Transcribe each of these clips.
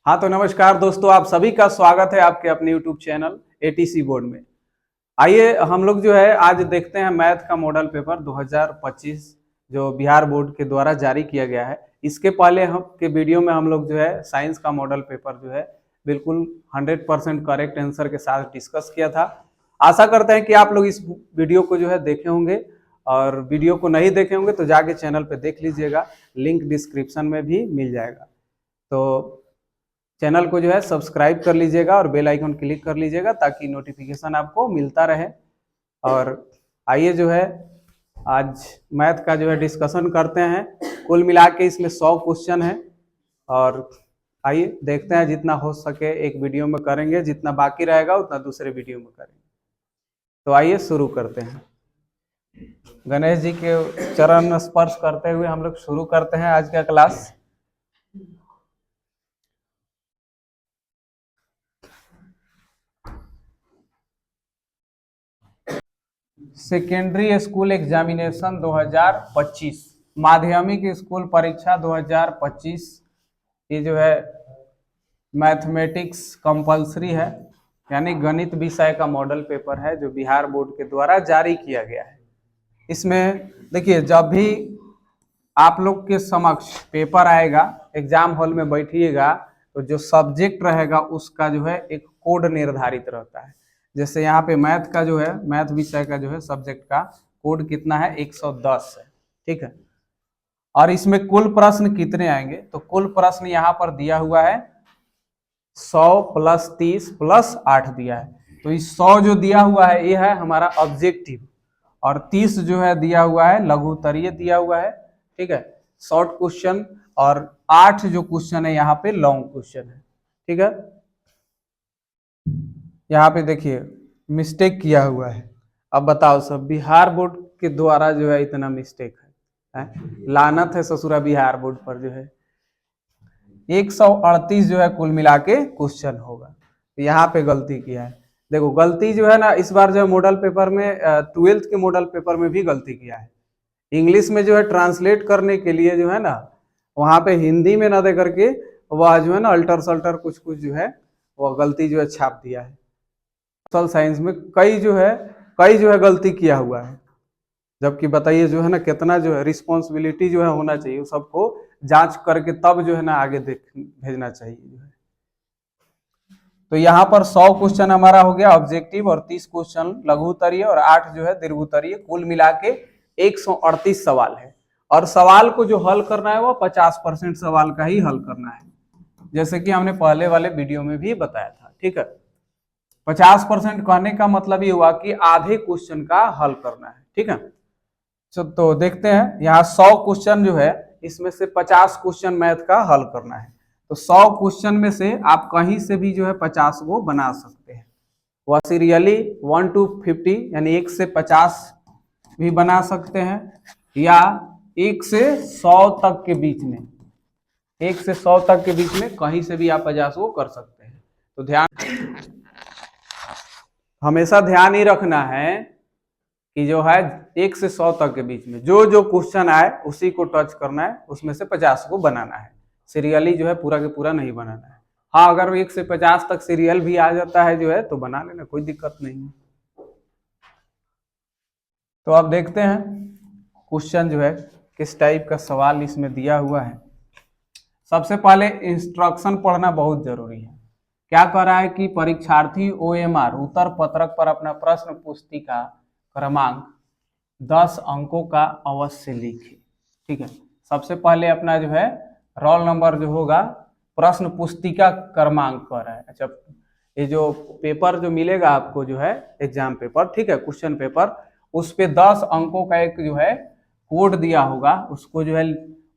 हाँ तो नमस्कार दोस्तों, आप सभी का स्वागत है आपके अपने YouTube चैनल एटीसी बोर्ड में। आइए हम लोग जो है आज देखते हैं मैथ का मॉडल पेपर 2025 जो बिहार बोर्ड के द्वारा जारी किया गया है। इसके पहले हम के वीडियो में हम लोग जो है साइंस का मॉडल पेपर जो है बिल्कुल 100% करेक्ट आंसर के साथ डिस्कस किया था। आशा करते हैं कि आप लोग इस वीडियो को जो है देखे होंगे, और वीडियो को नहीं देखे होंगे तो जाके चैनल पे देख लीजिएगा, लिंक डिस्क्रिप्शन में भी मिल जाएगा। तो चैनल को जो है सब्सक्राइब कर लीजिएगा और बेल आइकन क्लिक कर लीजिएगा ताकि नोटिफिकेशन आपको मिलता रहे। और आइए जो है आज मैथ का जो है डिस्कशन करते हैं। कुल मिला के इसमें 100 क्वेश्चन है, और आइए देखते हैं जितना हो सके एक वीडियो में करेंगे, जितना बाकी रहेगा उतना दूसरे वीडियो में करेंगे। तो आइए शुरू करते हैं। गणेश जी के चरण स्पर्श करते हुए हम लोग शुरू करते हैं आज का क्लास। सेकेंडरी स्कूल एग्जामिनेशन 2025, माध्यमिक स्कूल परीक्षा 2025, ये जो है मैथमेटिक्स कंपलसरी है, यानी गणित विषय का मॉडल पेपर है जो बिहार बोर्ड के द्वारा जारी किया गया है। इसमें देखिए, जब भी आप लोग के समक्ष पेपर आएगा, एग्जाम हॉल में बैठिएगा, तो जो सब्जेक्ट रहेगा उसका जो है एक कोड निर्धारित रहता है। जैसे यहाँ पे मैथ का जो है, मैथ विषय का जो है सब्जेक्ट का कोड कितना है, 110 है, ठीक है। और इसमें कुल प्रश्न कितने आएंगे, तो कुल प्रश्न यहाँ पर दिया हुआ है 100 + 30 + 8 दिया है। तो इस 100 जो दिया हुआ है ये है हमारा ऑब्जेक्टिव, और 30 जो है दिया हुआ है लघु उत्तरीय दिया हुआ है, ठीक है, शॉर्ट क्वेश्चन, और 8 जो क्वेश्चन है यहाँ पे लॉन्ग क्वेश्चन है, ठीक है। यहाँ पे देखिए मिस्टेक किया हुआ है। अब बताओ सब, बिहार बोर्ड के द्वारा जो है इतना मिस्टेक है? लानत है ससुरा बिहार बोर्ड पर जो है। 138 जो है कुल मिला के क्वेश्चन होगा, यहाँ पे गलती किया है। देखो गलती जो है ना, इस बार जो है मॉडल पेपर में 12th के मॉडल पेपर में भी गलती किया है। इंग्लिश में जो है ट्रांसलेट करने के लिए जो है ना, वहां पे हिंदी में ना दे करके वह जो है ना अल्टर सल्टर कुछ कुछ जो है वह गलती जो है छाप दिया है। सोशल साइंस में कई जो है गलती किया हुआ है, जबकि बताइए जो है ना कितना जो है रिस्पॉन्सिबिलिटी जो है होना चाहिए, सबको जांच करके तब जो है ना आगे भेजना चाहिए जो है। तो यहाँ पर 100 क्वेश्चन हमारा हो गया ऑब्जेक्टिव, और 30 क्वेश्चन लघु उत्तरीय, और 8 जो है दीर्घ उत्तरीय, कुल मिला के 138 सवाल है। और सवाल को जो हल करना है वो 50% सवाल का ही हल करना है, जैसे कि हमने पहले वाले वीडियो में भी बताया था, ठीक है। 50% कहने का मतलब ये हुआ कि आधे क्वेश्चन का हल करना है, ठीक है। तो देखते हैं, यहाँ 100 क्वेश्चन जो है इसमें से 50 क्वेश्चन मैथ का हल करना है। तो 100 क्वेश्चन में से आप कहीं से भी जो है 50 को बना सकते हैं। वह सीरियली 1 to 50 यानी 1 से 50 भी बना सकते हैं, या 1 से 100 तक के बीच में, 1 से 100 तक के बीच में कहीं से भी आप 50 को कर सकते हैं। तो हमेशा ध्यान ही रखना है कि जो है 1 से 100 तक के बीच में जो जो क्वेश्चन आए उसी को टच करना है, उसमें से 50 को बनाना है। सीरियली जो है पूरा के पूरा नहीं बनाना है। हाँ, अगर 1 से 50 तक सीरियल भी आ जाता है जो है तो बना लेना, कोई दिक्कत नहीं है। तो अब देखते हैं क्वेश्चन जो है किस टाइप का सवाल इसमें दिया हुआ है। सबसे पहले इंस्ट्रक्शन पढ़ना बहुत जरूरी है। क्या कह रहा है कि परीक्षार्थी OMR उत्तर पत्रक पर अपना प्रश्न पुस्तिका क्रमांक 10 अंकों का अवश्य लिखे, ठीक है। सबसे पहले अपना जो है रोल नंबर जो होगा, प्रश्न पुस्तिका क्रमांक कह रहा है। अच्छा, ये जो पेपर जो मिलेगा आपको जो है एग्जाम पेपर, ठीक है, क्वेश्चन पेपर, उस पे 10 अंकों का एक जो है कोड दिया होगा, उसको जो है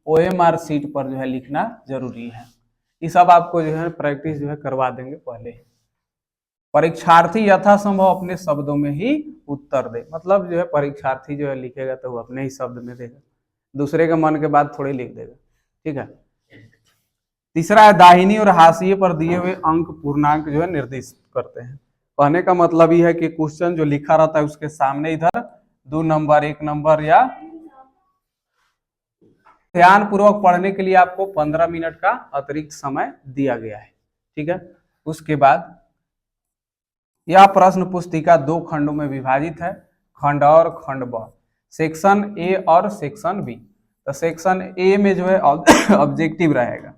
OMR शीट पर जो है लिखना जरूरी है। ये सब आपको जो है प्रैक्टिस जो है करवा देंगे पहले ही। परीक्षार्थी यथासंभव अपने शब्दों में ही उत्तर दे, मतलब जो है परीक्षार्थी जो है लिखेगा तो वो अपने ही शब्द में देगा, दूसरे के मन के बाद थोड़ी लिख देगा, ठीक है। तीसरा है दाहिनी और हाशिए पर दिए हुए अंक पूर्णांक जो है निर्दिष्ट करते हैं। कहने का मतलब यह है कि क्वेश्चन जो लिखा रहता है उसके सामने इधर 2 नंबर 1 नंबर, या ध्यान पूर्वक पढ़ने के लिए आपको 15 मिनट का अतिरिक्त समय दिया गया है। ठीक है। उसके बाद यह प्रश्न पुस्तिका 2 खंडों में विभाजित है, खंड और खंड ब, सेक्शन ए और सेक्शन बी। तो सेक्शन ए में जो है ऑब्जेक्टिव रहेगा,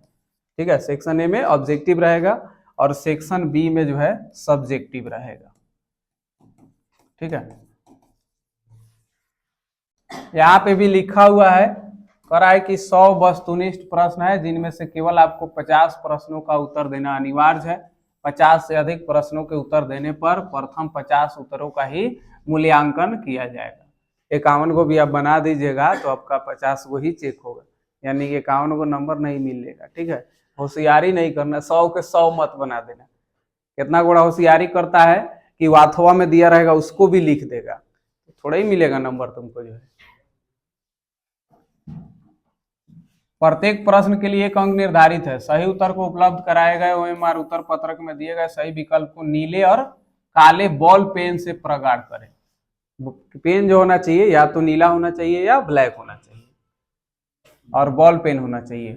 ठीक है, सेक्शन ए में ऑब्जेक्टिव रहेगा और सेक्शन बी में जो है सब्जेक्टिव रहेगा, ठीक है। यहाँ पे भी लिखा हुआ है, कह रहा है कि 100 वस्तुनिष्ठ प्रश्न है जिनमें से केवल आपको 50 प्रश्नों का उत्तर देना अनिवार्य है। 50 से अधिक प्रश्नों के उत्तर देने पर प्रथम 50 उत्तरों का ही मूल्यांकन किया जाएगा। 51 को भी आप बना दीजिएगा तो आपका 50 को ही चेक होगा, यानी 51 को नंबर नहीं मिलेगा, ठीक है। होशियारी नहीं करना, 100 के 100 मत बना देना। कितना बड़ा होशियारी करता है कि वाथवा में दिया रहेगा उसको भी लिख देगा, थोड़ा ही मिलेगा नंबर तुमको जो है। प्रत्येक प्रश्न के लिए 1 अंक निर्धारित है। सही उत्तर को उपलब्ध कराए गए ओएमआर उत्तर पत्रक में दिए गए सही विकल्प को नीले और काले बॉल पेन से प्रगाढ़ करें। पेन जो होना चाहिए या तो नीला होना चाहिए या ब्लैक होना चाहिए, और बॉल पेन होना चाहिए,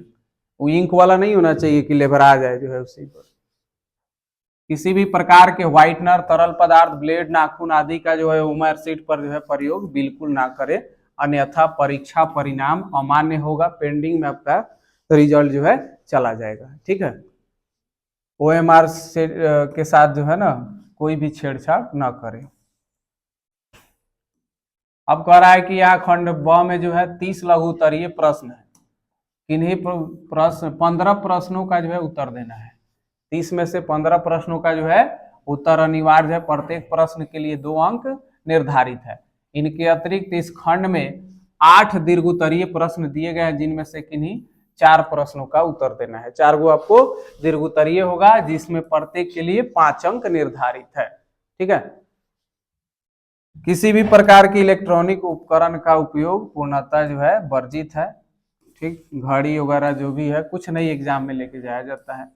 वो इंक वाला नहीं होना चाहिए कि लेबर आ जाए जो है उसी पर। किसी भी प्रकार के व्हाइटनर, तरल पदार्थ, ब्लेड, नाखून आदि का जो है ओएमआर शीट पर जो है प्रयोग बिल्कुल ना करें, अन्यथा परीक्षा परिणाम अमान्य होगा, पेंडिंग में आपका रिजल्ट जो है चला जाएगा, ठीक है। ओएमआर से के साथ जो है ना कोई भी छेड़छाड़ ना करें। अब कह रहा है कि यहाँ खंड ब में जो है 30 लघु उत्तरीय प्रश्न है, किन्हीं प्रश्न 15 प्रश्नों का जो है उत्तर देना है। 30 में से 15 प्रश्नों का जो है उत्तर अनिवार्य है, प्रत्येक प्रश्न के लिए 2 अंक निर्धारित है। इनके अतिरिक्त इस खंड में 8 दीर्घोत्तरीय प्रश्न दिए गए हैं जिनमें से किन्हीं 4 प्रश्नों का उत्तर देना है। 4 गो आपको दीर्घोत्तरीय होगा जिसमें प्रत्येक के लिए 5 अंक निर्धारित है, ठीक है। किसी भी प्रकार की इलेक्ट्रॉनिक उपकरण का उपयोग पूर्णतः जो है वर्जित है, ठीक। घड़ी वगैरह जो भी है कुछ नहीं एग्जाम में लेके जाया जाता है।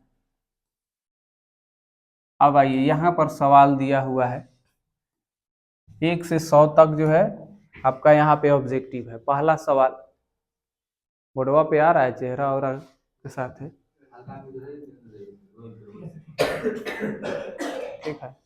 अब आइए यहाँ पर सवाल दिया हुआ है 1 से 100 तक जो है आपका यहाँ पे ऑब्जेक्टिव है। पहला सवाल बोर्डवा पे आ रहा है, चेहरा और के साथ है, ठीक है।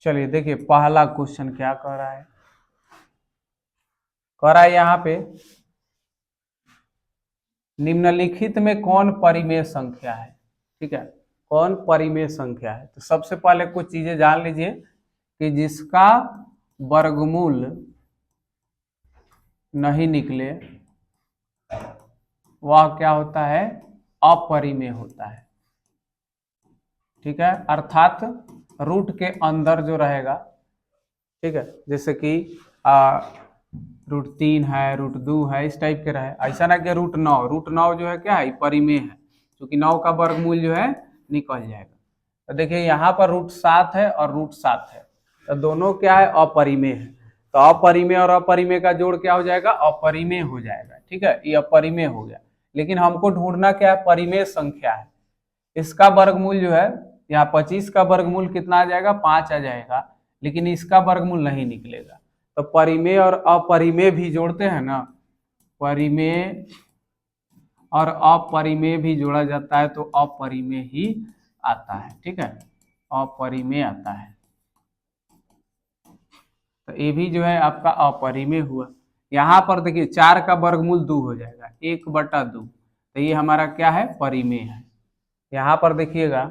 चलिए देखिए पहला क्वेश्चन क्या कह रहा है, कह रहा है यहाँ पे निम्नलिखित में कौन परिमेय संख्या है, ठीक है, कौन परिमेय संख्या है। तो सबसे पहले कुछ चीजें जान लीजिए कि जिसका वर्गमूल नहीं निकले वह क्या होता है, अपरिमेय होता है, ठीक है। अर्थात रूट के अंदर जो रहेगा, ठीक है, जैसे कि √3 है, √2 है, इस टाइप के रहे, ऐसा ना कि √9 जो है क्या है परिमेय है, क्योंकि 9 का वर्गमूल जो है निकल जाएगा। तो देखिए यहाँ पर √7 है और √7 है, तो दोनों क्या है अपरिमेय है। तो अपरिमेय और अपरिमेय का जोड़ क्या हो जाएगा, अपरिमेय हो जाएगा, ठीक है, ये अपरिमेय हो गया। लेकिन हमको ढूंढना क्या है, परिमेय संख्या है। इसका वर्गमूल जो है यहाँ 25 का वर्गमूल कितना आ जाएगा, 5 आ जाएगा, लेकिन इसका वर्गमूल नहीं निकलेगा। तो परिमेय और अपरिमेय भी जोड़ते हैं ना, परिमेय और अपरिमेय भी जोड़ा जाता है तो अपरिमेय ही आता है, ठीक है, अपरिमेय आता है। तो ये भी जो है आपका अपरिमेय हुआ। यहाँ पर देखिए 4 का वर्गमूल 2 हो जाएगा, 1/2, तो ये हमारा क्या है, परिमेय है। यहाँ पर देखिएगा,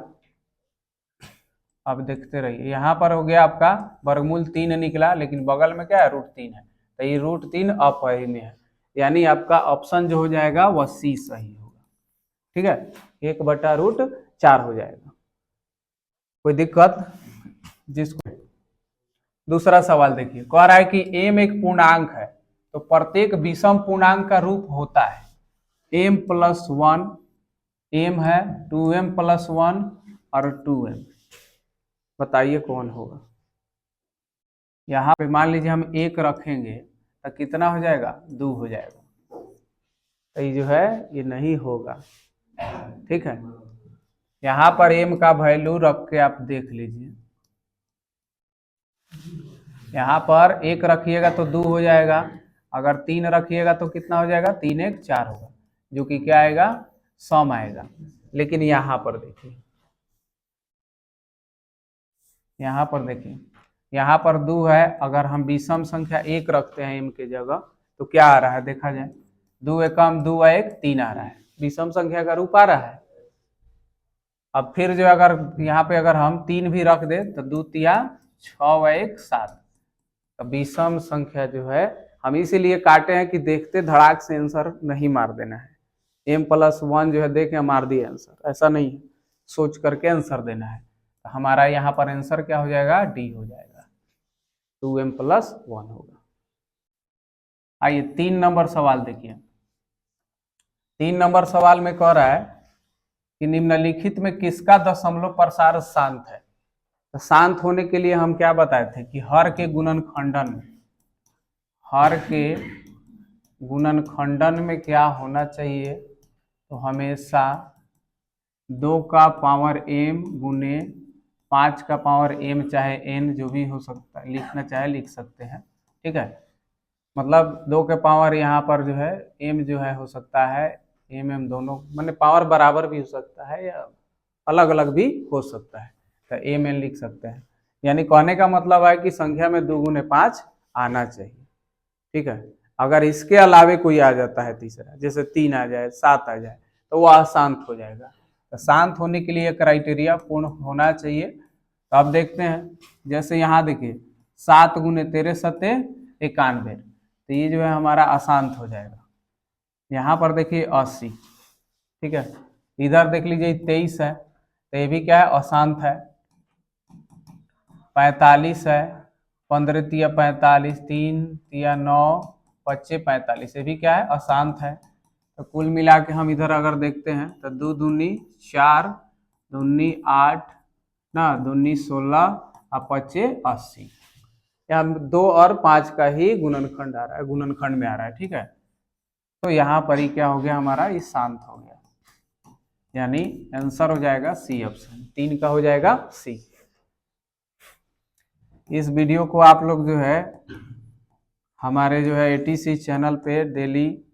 अब देखते रहिए, यहाँ पर हो गया आपका वर्गमूल 3 निकला, लेकिन बगल में क्या है, √3 है, तो ये √3 अपरिमेय है, यानी आपका ऑप्शन जो हो जाएगा वह सी सही होगा, ठीक है, 1/√4 हो जाएगा। कोई दिक्कत जिसको। दूसरा सवाल देखिए, कह रहा है कि m एक पूर्णांक है तो प्रत्येक विषम पूर्णांक का रूप होता है m+1, m है 2m + 1 और 2m, बताइए कौन होगा। यहाँ पे मान लीजिए हम 1 रखेंगे तो कितना हो जाएगा, 2 हो जाएगा, तो ये जो है ये नहीं होगा। ठीक है, यहाँ पर m का वैल्यू रख के आप देख लीजिए, यहाँ पर 1 रखिएगा तो 2 हो जाएगा, अगर 3 रखिएगा तो कितना हो जाएगा, 3 1 4 होगा, जो कि क्या आएगा, सम आएगा। लेकिन यहाँ पर देखिए, यहाँ पर देखिए, यहाँ पर 2 है, अगर हम विषम संख्या 1 रखते हैं m के जगह तो क्या आ रहा है, देखा जाए, 2 एकम 2 1 3 आ रहा है, विषम संख्या का रूप आ रहा है। अब फिर जो अगर यहाँ पे अगर हम 3 भी रख दे तो 2 तिया 6 1 7, तो विषम संख्या जो है, हम इसीलिए काटे हैं कि देखते धड़ाक से आंसर नहीं मार देना है, m + 1 जो है देखे मार दिए आंसर, ऐसा नहीं है, सोच करके आंसर देना है। तो हमारा यहाँ पर आंसर क्या हो जाएगा, डी हो जाएगा, 2m + 1 होगा। आइए 3 नंबर सवाल देखिए, 3 नंबर सवाल में कह रहा है कि निम्नलिखित में किसका दशमलव प्रसार शांत है। तो शांत होने के लिए हम क्या बताए थे कि हर के गुणनखंडन में क्या होना चाहिए, तो हमेशा 2 का पावर m गुने 5 का पावर m चाहे n जो भी हो सकता है, लिखना चाहे लिख सकते हैं। ठीक है, मतलब 2 के पावर यहाँ पर जो है m जो है हो सकता है m दोनों माने पावर बराबर भी हो सकता है या अलग अलग भी हो सकता है, तो m n लिख सकते हैं। यानी कहने का मतलब है कि संख्या में 2 गुने 5 आना चाहिए। ठीक है, अगर इसके अलावे कोई आ जाता है तीसरा, जैसे 3 आ जाए 7 आ जाए, तो वह अशांत हो जाएगा। तो शांत होने के लिए क्राइटेरिया पूर्ण होना चाहिए। तो अब देखते हैं, जैसे यहाँ देखिए 7 गुने 13 सत्ते 91, तो ये जो है हमारा अशांत हो जाएगा। यहाँ पर देखिए 80, ठीक है, इधर देख लीजिए 23 है, तो ये भी क्या है, अशांत है। 45 है, 15 तिया 45, 3 तिया 9 25 45, ये भी क्या है, अशांत है। तो कुल मिला के हम इधर अगर देखते हैं तो 2 दूनी 4, 2 दूनी 8 ना, 2 दूनी 16 और 25 80, यहाँ 2 और 5 का ही गुणनखंड आ रहा है, गुणनखंड में आ रहा है। ठीक है, तो यहाँ पर ही क्या हो गया हमारा, ये शांत हो गया, यानी आंसर हो जाएगा सी ऑप्शन, 3 का हो जाएगा सी। इस वीडियो को आप लोग जो है हमारे जो है एटीसी चैनल पे डेली,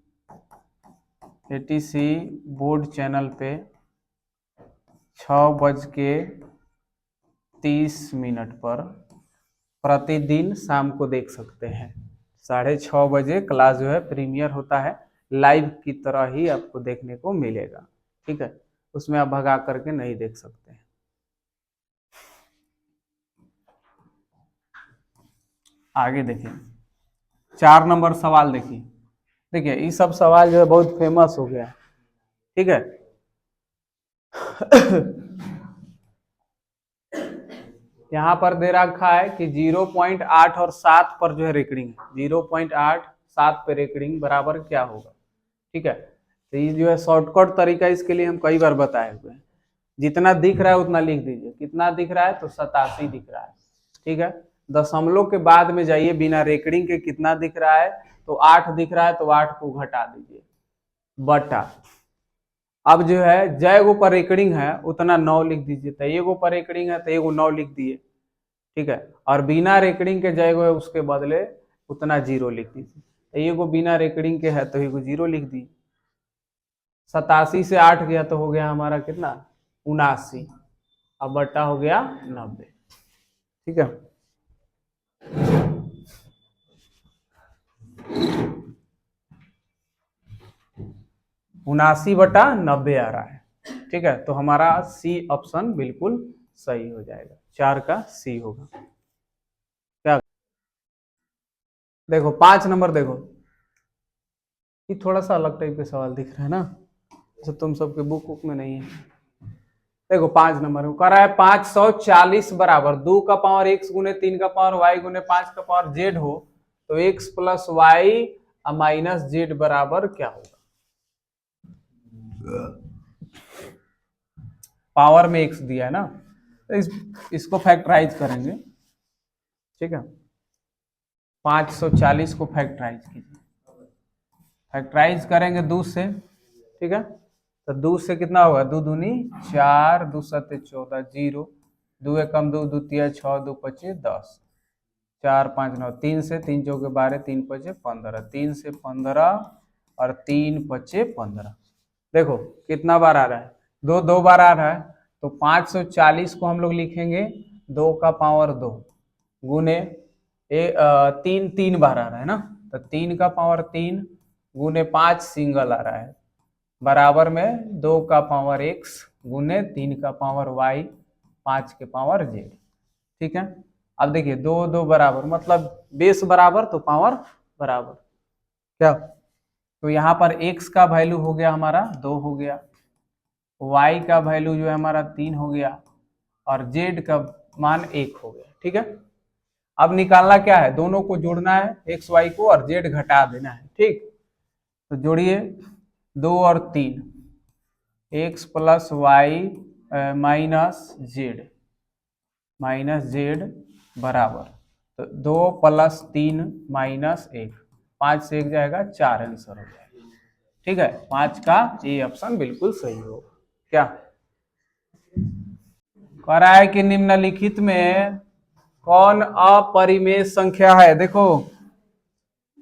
एटीसी बोर्ड चैनल पे 6:30 पर प्रतिदिन शाम को देख सकते हैं। 6:30 बजे क्लास जो है प्रीमियर होता है, लाइव की तरह ही आपको देखने को मिलेगा। ठीक है, उसमें आप भगा करके नहीं देख सकते हैं। आगे देखिए 4 नंबर सवाल देखिए, देखिए ये सब सवाल जो है बहुत फेमस हो गया है। ठीक है, यहाँ पर दे रखा है कि 0.8 और 7 पर जो है रेकरिंग, 0.8 7 पे रेकरिंग बराबर क्या होगा। ठीक है, तो ये जो है शॉर्टकट तरीका, इसके लिए हम कई बार बताए हुए हैं। जितना दिख रहा है उतना लिख दीजिए, कितना दिख रहा है, तो 87 दिख रहा है। ठीक है, दशमलव के बाद में जाइए, बिना रेकरिंग के कितना दिख रहा है, तो 8 दिख रहा है, तो 8 को घटा दीजिए बटा, अब जो है जय गो पर रेकरिंग है उतना 9 लिख दीजिए, तो एगो पर रेकरिंग है तो एगो 9 लिख दिए। ठीक है, और बिना रेकरिंग के जय गो है उसके बदले उतना 0 लिख दीजिए, तो एगो बिना रेकरिंग के है तो एगो 0 लिख दिए। 87 से 8 गया तो हो गया हमारा कितना, 79, अब बट्टा हो गया 90। ठीक है, उनासी बटा 90 आ रहा है। ठीक है, तो हमारा सी ऑप्शन बिल्कुल सही हो जाएगा, 4 का सी होगा। क्या देखो 5 नंबर, देखो ये थोड़ा सा अलग टाइप के सवाल दिख रहा है ना, जैसे तुम सबके बुक में नहीं है। देखो 5 नंबर में कह रहा है 540 बराबर 2 का पावर x गुने 3 का पावर y गुने 5 का पावर z हो, तो x plus Y minus Z बराबर क्या होगा। पावर में x दिया है ना, तो इसको फैक्टराइज करेंगे, ठीक है। 540 को फैक्टराइज कीजिए, फैक्टराइज करेंगे 2 से, ठीक है। तो 2 से कितना होगा, 2 दूनी 4, 2 सत्ते 14, 0, 2 एकम 2, 2 तिया 6, 2 पचे 10, 4 5 9, 3 से 3 चौके 12, 3 पचे 15, 3 से 15 और 3 पचे 15। देखो कितना बार आ रहा है, 2 2 बार आ रहा है, तो 540 को हम लोग लिखेंगे 2 का पावर 2 गुने 3 3 बार आ रहा है ना, तो 3 का पावर 3 गुने 5 सिंगल आ रहा है, बराबर में 2 का पावर x गुने 3 का पावर y 5 के पावर z, ठीक है। अब देखिए 2 2 बराबर मतलब बेस बराबर तो पावर बराबर, क्या, तो यहाँ पर x का वैल्यू हो गया हमारा 2 हो गया, y का वैल्यू जो है हमारा 3 हो गया, और z का मान 1 हो गया, ठीक है। अब निकालना क्या है, दोनों को जोड़ना है, x y को, और z घटा देना है, ठीक। तो जोड़िए 2 और 3, x plus Y minus Z बराबर, तो 2 प्लस 3 माइनस 1, 5 से 1 जाएगा 4 आंसर हो जाएगा, ठीक है। 5 का ये ऑप्शन बिल्कुल सही हो। क्या कह रहा है कि निम्नलिखित में कौन अपरिमेय संख्या है, देखो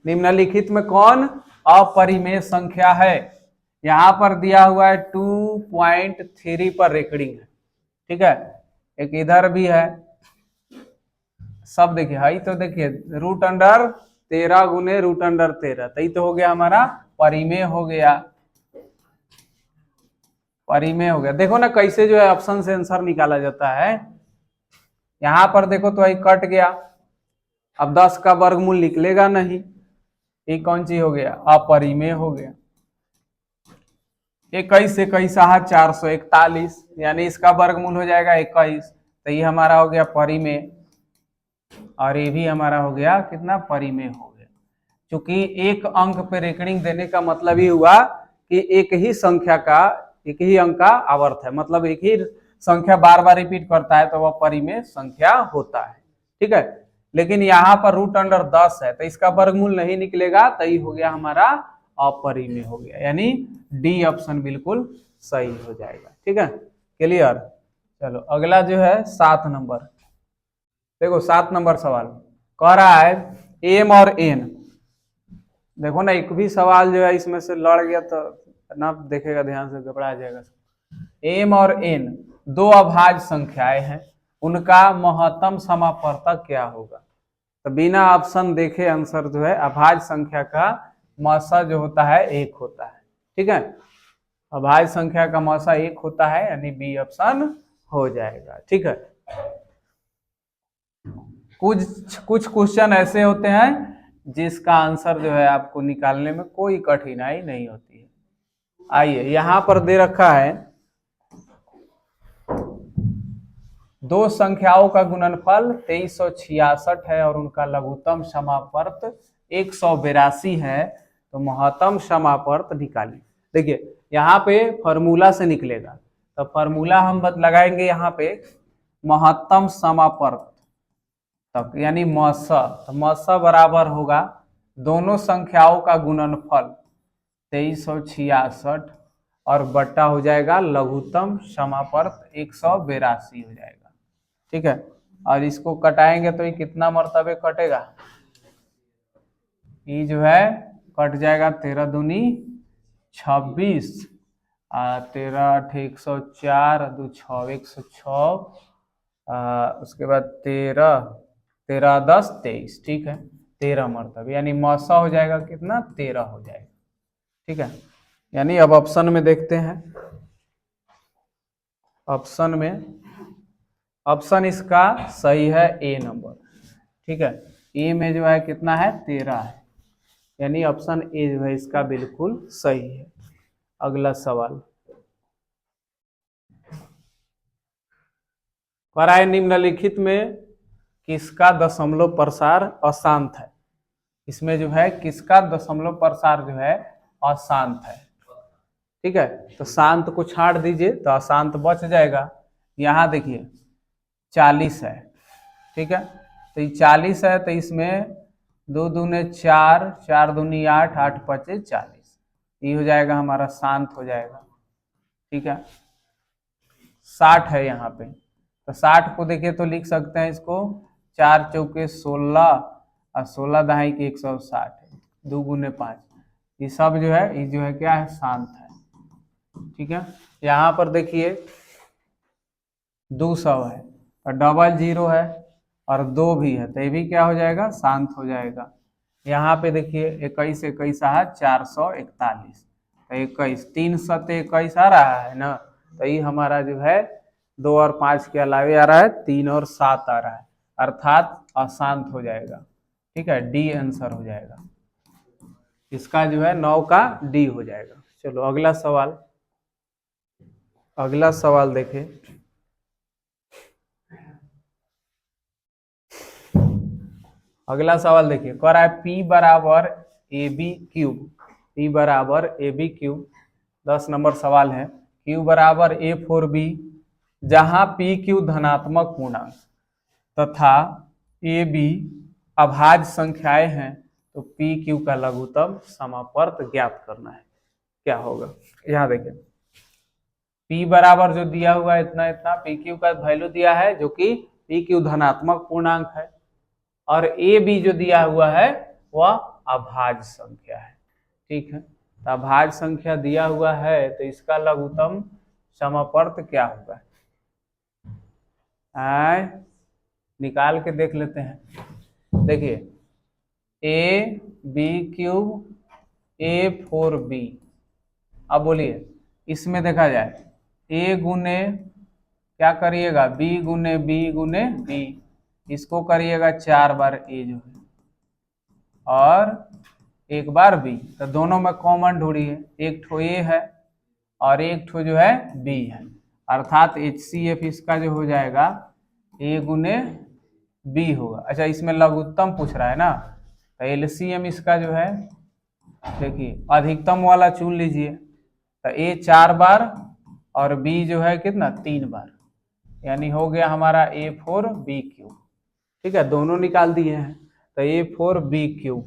निम्नलिखित में कौन अपरिमेय संख्या है, यहां पर दिया हुआ है 2.3 पर रेकॉर्डिंग है, ठीक है। एक इधर भी है, सब देखिए हाई, तो देखिए रूट अंडर 13 गुने रूट अंडर 13, तो ये तो हो गया हमारा परिमेय हो गया, परिमेय हो गया। देखो ना कैसे जो है ऑप्शन से आंसर निकाला जाता है, यहां पर देखो तो कट गया, अब 10 का वर्गमूल निकलेगा नहीं, ये कौन सी हो गया, अपरिमेय हो गया। 21 से 441, यानी इसका वर्गमूल हो जाएगा 21, तो ये हमारा हो गया परिमेय, और ये भी हमारा हो गया कितना, परिमेय हो गया। क्योंकि एक अंक पे रेकॉर्डिंग देने का मतलब ही हुआ कि एक ही संख्या का, एक ही अंक का आवर्त है, मतलब एक ही संख्या बार बार रिपीट करता है तो वह परिमेय संख्या होता है, ठीक है। लेकिन यहाँ पर रूट अंडर 10 है, तो इसका वर्गमूल नहीं निकलेगा, तो ये हो गया हमारा अपरिमेय हो गया, यानी डी ऑप्शन बिल्कुल सही हो जाएगा, ठीक है। क्लियर। चलो अगला जो है 7 नंबर, देखो 7 नंबर सवाल कह रहा है एम और एन, देखो ना एक भी सवाल जो है इसमें से लड़ गया तो ना देखेगा ध्यान से घबरा जाएगा। एम और एन दो अभाज्य संख्याएं हैं, उनका महत्तम समापवर्तक क्या होगा, तो बिना ऑप्शन देखे आंसर जो है, अभाज्य संख्या का मसा जो होता है 1 होता है, ठीक है। अभाज्य संख्या का मसा 1 होता है, यानी बी ऑप्शन हो जाएगा, ठीक है। कुछ क्वेश्चन ऐसे होते हैं जिसका आंसर जो है आपको निकालने में कोई कठिनाई नहीं होती है। आइए यहां पर दे रखा है, दो संख्याओं का गुणनफल 2366 है और उनका लघुत्तम समापवर्त 182 है, तो महत्तम समापवर्त निकालिए। देखिए यहाँ पे फॉर्मूला से निकलेगा, तो फॉर्मूला हम लगाएंगे यहाँ पे महत्तम समापवर्त तक, यानी मस, तो मस बराबर होगा दोनों संख्याओं का गुणनफल 2366 और बट्टा हो जाएगा लघुत्तम समापवर्त 182 हो जाएगा, ठीक है। और इसको कटाएंगे तो ये कितना मर्तबे कटेगा, ये जो है कट जाएगा 13 दूनी 26, 13 8 104, 2 6 106, उसके बाद 13 13 10 23, ठीक है, 13 मरतबे, यानी मौसा हो जाएगा कितना, 13 हो जाएगा, ठीक है। यानी अब ऑप्शन में देखते हैं, ऑप्शन में, ऑप्शन इसका सही है ए नंबर, ठीक है। ए में जो है कितना है, 13 है, यानी ऑप्शन ए जो है इसका बिल्कुल सही है। अगला सवाल पर आए निम्नलिखित में किसका दशमलव प्रसार अशांत है, इसमें जो है किसका दशमलव प्रसार जो है अशांत है, ठीक है, तो शांत को छाड़ दीजिए तो अशांत बच जाएगा। यहाँ देखिए 40 है, ठीक है, तो ये 40 है, तो इसमें 2 दूने 4, 4 दूनी 8, 8 पचे 40, ये हो जाएगा हमारा शांत हो जाएगा। ठीक है, 60 है यहाँ पे, तो 60 को देखिए तो लिख सकते हैं इसको 4 चौके 16 और 16 दहाई के 160 है, 2 गुने 5, ये सब जो है ये जो है क्या है, शांत है। ठीक है, यहाँ पर देखिए 200 है और डबल 0 है और 2 भी है, तो ये भी क्या हो जाएगा, शांत हो जाएगा। यहाँ पे देखिए 21 21 है 441, तो 21 3 7 21 आ रहा है ना, तो ये हमारा जो है 2 और 5 के अलावे आ रहा है, 3 और 7 आ रहा है, अर्थात अशांत हो जाएगा। ठीक है, डी आंसर हो जाएगा इसका, जो है 9 का डी हो जाएगा। चलो अगला सवाल, अगला सवाल देखें। अगला सवाल देखिए, कह रहा है P बराबर ए बी क्यूब, P बराबर ए बी क्यूब, 10 नंबर सवाल है। Q बराबर A4B, जहां पी क्यू धनात्मक पूर्णांक तथा ए बी अभाज्य संख्याएं हैं, तो पी क्यू का लघुत्तम समापर्त ज्ञात करना है। क्या होगा, यहाँ देखिए P बराबर जो दिया हुआ है इतना इतना, पी क्यू का वैल्यू दिया है जो कि पी क्यू धनात्मक पूर्णांक है, और ए बी जो दिया हुआ है वह अभाज्य संख्या है। ठीक है, तो अभाज्य संख्या दिया हुआ है, तो इसका लघुत्तम समापर्त क्या होगा, निकाल के देख लेते हैं। देखिए ए बी क्यूब A4B, अब बोलिए इसमें देखा जाए ए गुने क्या करिएगा, बी गुने बी गुने बी, इसको करिएगा 4 बार ए जो है और 1 बार बी, तो दोनों में कॉमन ढूंढिए, एक ठो ए है और एक ठो जो है बी है, अर्थात HCF इसका जो हो जाएगा ए गुने बी होगा। अच्छा, इसमें लघुत्तम पूछ रहा है ना, तो LCM इसका जो है देखिए अधिकतम वाला चुन लीजिए, तो ए 4 बार और बी जो है कितना 3 बार, यानी हो गया हमारा A4B3। ठीक है, दोनों निकाल दिए हैं, तो A4B3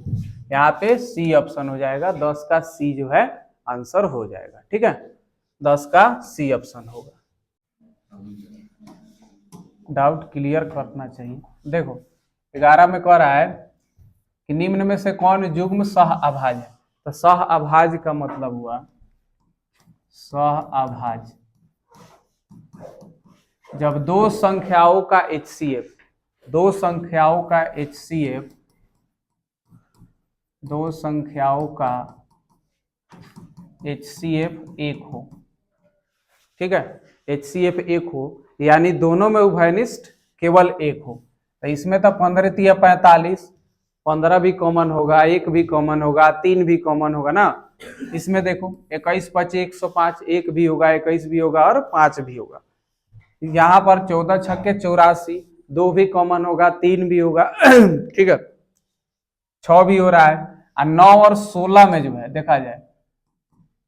यहाँ पे सी ऑप्शन हो जाएगा, 10 का सी जो है आंसर हो जाएगा। ठीक है, 10 का सी ऑप्शन होगा। डाउट क्लियर करना चाहिए। देखो 11 में कह रहा है कि निम्न में से कौन युग्म सह अभाज्य है, तो सह अभाज्य का मतलब हुआ सह अभाज्य जब दो संख्याओं का HCF, दो संख्याओं का HCF, दो संख्याओं का HCF एक हो। ठीक है, HCF एक हो यानी दोनों में उभयनिष्ठ केवल एक हो, तो इसमें तो 15 या 45, 15 भी कॉमन होगा, 1 भी कॉमन होगा, 3 भी कॉमन होगा ना। इसमें देखो 21 25 105, 1 भी होगा, 21 भी होगा और 5 भी होगा। यहाँ पर 14 छक्के 84, 2 भी कॉमन होगा, 3 भी होगा ठीक है, 6 भी हो रहा है, और 9 और 16 में जो है देखा जाए,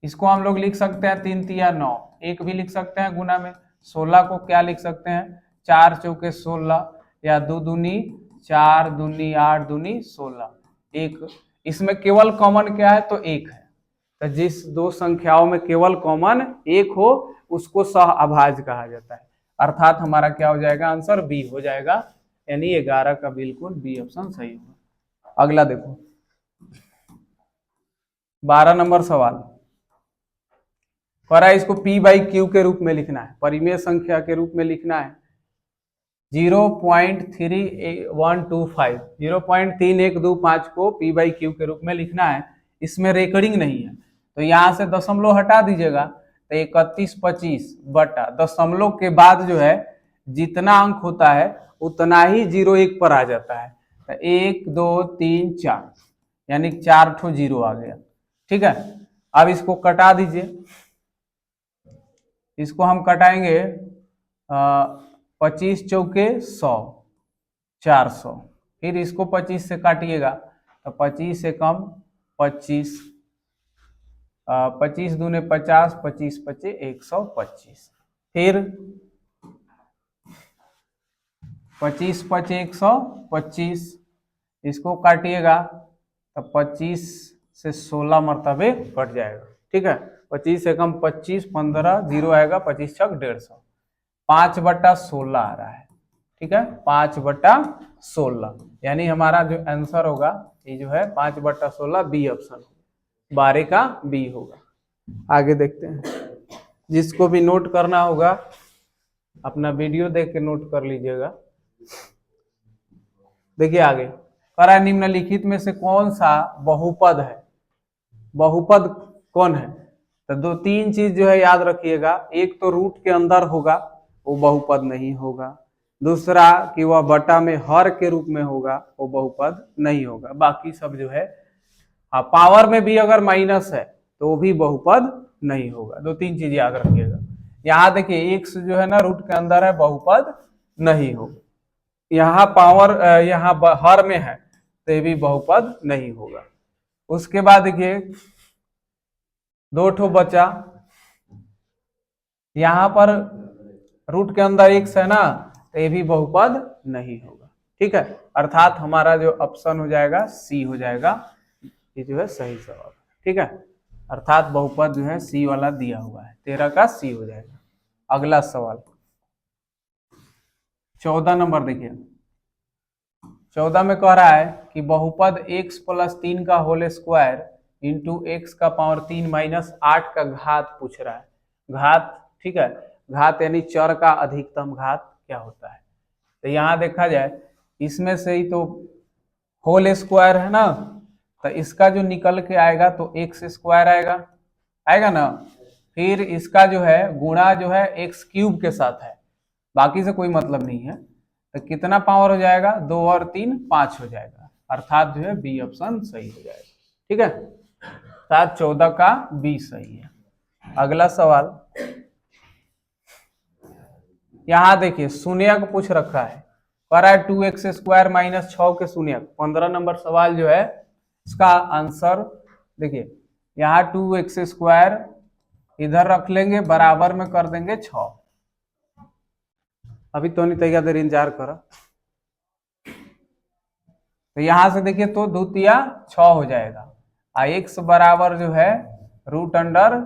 इसको हम लोग लिख सकते हैं 3 तिया 9, 1 भी लिख सकते हैं गुना में, 16 को क्या लिख सकते हैं 4 चौके 16, या 2 दूनी 4 दूनी 8 दूनी 16, एक इसमें केवल कॉमन क्या है, तो 1 है, तो जिस दो संख्याओं में केवल कॉमन 1 हो उसको सह अभाज्य कहा जाता है, अर्थात हमारा क्या हो जाएगा, आंसर बी हो जाएगा, यानी 11 का बिल्कुल बी ऑप्शन सही होगा। अगला देखो 12 नंबर सवाल, पर इसको P/Q के रूप में लिखना है, परिमेय संख्या के रूप में लिखना है। 0.3125, 0.3125 को P/Q के रूप में लिखना है। इसमें रेकरिंग नहीं है, तो यहाँ से दशमलव हटा दीजिएगा, तो 3125 बटा दशमलव के बाद जो है जितना अंक होता है उतना ही 01 पर आ जाता है, तो 1 2 3 4 यानी 4 ठो 0 आ गया। ठीक है, अब इसको कटा दीजिए, इसको हम कटाएंगे 25 चौके 100, 400, फिर इसको 25 से काटिएगा तो 25 से कम 25, 25 दूने 50, 25 पचे 125। फिर 25 पचे 125, इसको काटिएगा तो 25 से 16 मरतबे कट जाएगा। ठीक है, 25 से कम 25, 15 जीरो आएगा, 25 छक 150, 5/16 आ रहा है। ठीक है, 5/16, यानी हमारा जो आंसर होगा ये जो है 5/16, बी ऑप्शन, 12 का बी होगा। आगे देखते हैं, जिसको भी नोट करना होगा अपना वीडियो देख के नोट कर लीजिएगा। देखिए आगे कह रहा है निम्नलिखित में से कौन सा बहुपद है, बहुपद कौन है? तो दो तीन चीज जो है याद रखिएगा, एक तो रूट के अंदर होगा वो बहुपद नहीं होगा, दूसरा कि वह बटा में हर के रूप में होगा वो बहुपद नहीं होगा, बाकी सब जो है हाँ पावर में भी अगर माइनस है तो वो भी बहुपद नहीं होगा। दो तीन चीज याद रखिएगा। यहाँ देखिए x जो है ना रूट के अंदर है, बहुपद नहीं होगा। यहाँ पावर यहाँ हर में है तो ये भी बहुपद नहीं होगा। उसके बाद देखिए दो ठो बचा, यहाँ पर रूट के अंदर x है ना तो ये भी बहुपद नहीं होगा। ठीक है, अर्थात हमारा जो ऑप्शन हो जाएगा सी हो जाएगा, ये जो है सही जवाब। ठीक है, अर्थात बहुपद जो है सी वाला दिया हुआ है, 13 का सी हो जाएगा। अगला सवाल 14 नंबर देखिए, 14 में कह रहा है कि बहुपद x + 3 का होल स्क्वायर इंटू x का पावर 3 माइनस 8 का घात पूछ रहा है। घात, ठीक है, घात यानी चर का अधिकतम घात क्या होता है? तो यहाँ देखा जाए इसमें से ही तो होल स्क्वायर है ना, तो इसका जो निकल के आएगा तो x स्क्वायर आएगा, आएगा ना। फिर इसका जो है गुणा जो है x क्यूब के साथ है, बाकी से कोई मतलब नहीं है। तो कितना पावर हो जाएगा? 2 और 3 5 हो जाएगा, अर्थात जो है बी ऑप्शन सही हो जाएगा। ठीक है, अर्थात 14 का बी सही है। अगला सवाल यहाँ देखिए शून्यक पूछ रखा है, कह रहा है 2x² माइनस 6 के शून्यक। 15 नंबर सवाल जो है इसका आंसर देखिए, यहाँ 2x² इधर रख लेंगे, बराबर में कर देंगे 6। अभी तो नहीं तैयार, देर इंतजार करो। तो यहां से देखिए तो द्वितीय 6 हो जाएगा, x बराबर जो है रूट अंडर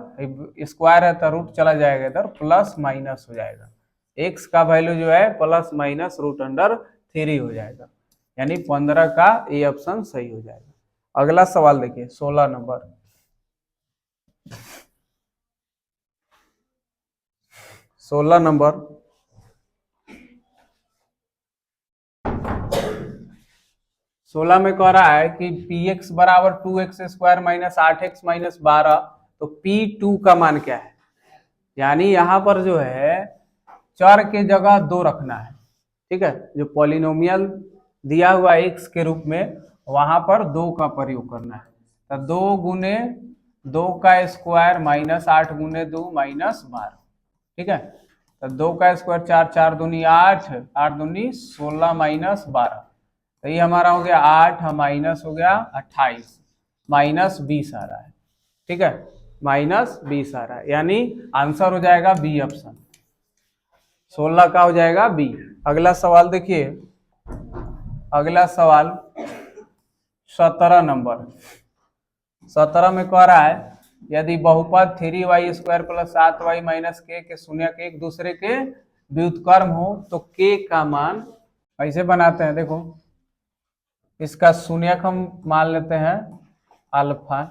स्क्वायर है तो रूट चला जाएगा इधर, प्लस माइनस हो जाएगा। x का वैल्यू जो है प्लस माइनस रूट अंडर 3 हो जाएगा, यानी 15 का ए ऑप्शन सही हो जाएगा। अगला सवाल देखिए 16 नंबर, 16 नंबर 16 में कह रहा है कि px बराबर 2x² माइनस 8x माइनस 12, तो p2 का मान क्या है? यानी यहाँ पर जो है चर के जगह 2 रखना है। ठीक है, जो पॉलिनोमियल दिया हुआ x के रूप में वहां पर 2 का प्रयोग करना है। तो 2 गुने 2 का स्क्वायर माइनस 8 गुने 2 माइनस 12। ठीक है, तो 2 का स्क्वायर 4, 4 दूनी 8, 8 दूनी 16 माइनस 12, तो ये हमारा हो गया 8 माइनस हो गया 28, माइनस 20 आ रहा है। ठीक है, माइनस 20 आ रहा है, यानी आंसर हो जाएगा बी ऑप्शन, 16 का हो जाएगा बी। अगला सवाल देखिए, अगला सवाल 17 नंबर, 17 में कह रहा है यदि बहुपद 3y² + 7y माइनस के शून्यक एक दूसरे के व्युत्क्रम हो तो k का मान ऐसे बनाते हैं। देखो इसका शून्यक हम मान लेते हैं अल्फा,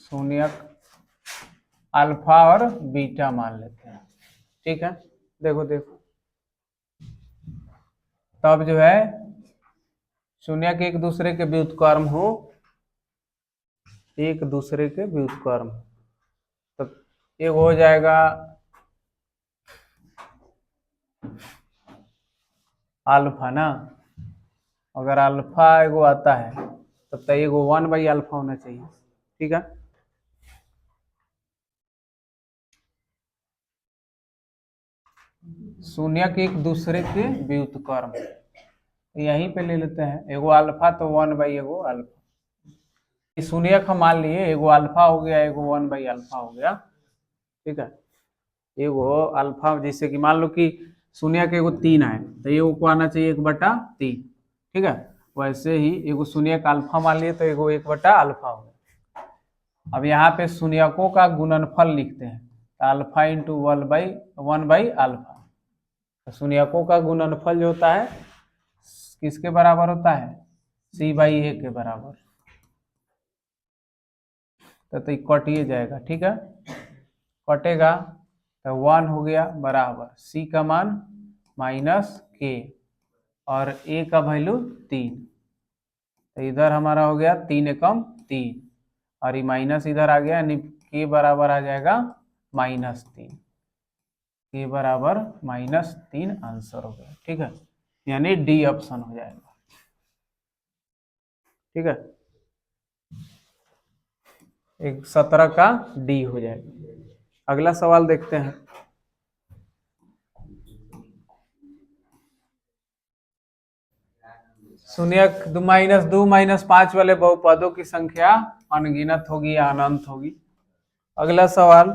शून्यक अल्फा और बीटा मान लेते हैं। ठीक है, देखो देखो तब जो है शून्यक एक दूसरे के व्युत्क्रम हो, एक दूसरे के व्युत्क्रम, तो एक हो जाएगा अल्फा ना, अगर अल्फा एगो आता है तब तो एगो 1/अल्फा होना चाहिए। ठीक है, शून्यक एक दूसरे के व्युत्क्रम यहीं पे ले लेते हैं, एगो अल्फा तो 1/एगो अल्फा। शून्यक हम मान लिए, एगो अल्फा हो गया, एगो 1/अल्फा हो गया, ठीक है। एगो अल्फा, जैसे कि मान लो कि शून्यक एगो 3 है तो एगो को आना चाहिए 1/3, ठीक है। वैसे ही एगो शून्यक अल्फा मान लिए तो एगो 1/अल्फा हो गया। अब यहाँ पे शून्यकों का गुणनफल लिखते हैं, तो अल्फा इंटू 1/अल्फा। तो शून्यकों का गुणनफल जो होता है किसके बराबर होता है, c/a के बराबर। तो कटिए जाएगा, ठीक है। कटेगा तो 1 हो गया बराबर c का मान -k और a का वैल्यू 3। तो इधर हमारा हो गया 3 एकम 3 और ये माइनस इधर आ गया, यानी k बराबर आ जाएगा -3। के बराबर -3 आंसर हो गया, ठीक है। यानी डी ऑप्शन हो जाएगा, ठीक है। 17 का डी हो जाएगा। अगला सवाल देखते हैं। शून्यक -2 -5 वाले बहुपदों की संख्या अनगिनत होगी या अनंत होगी। अगला सवाल,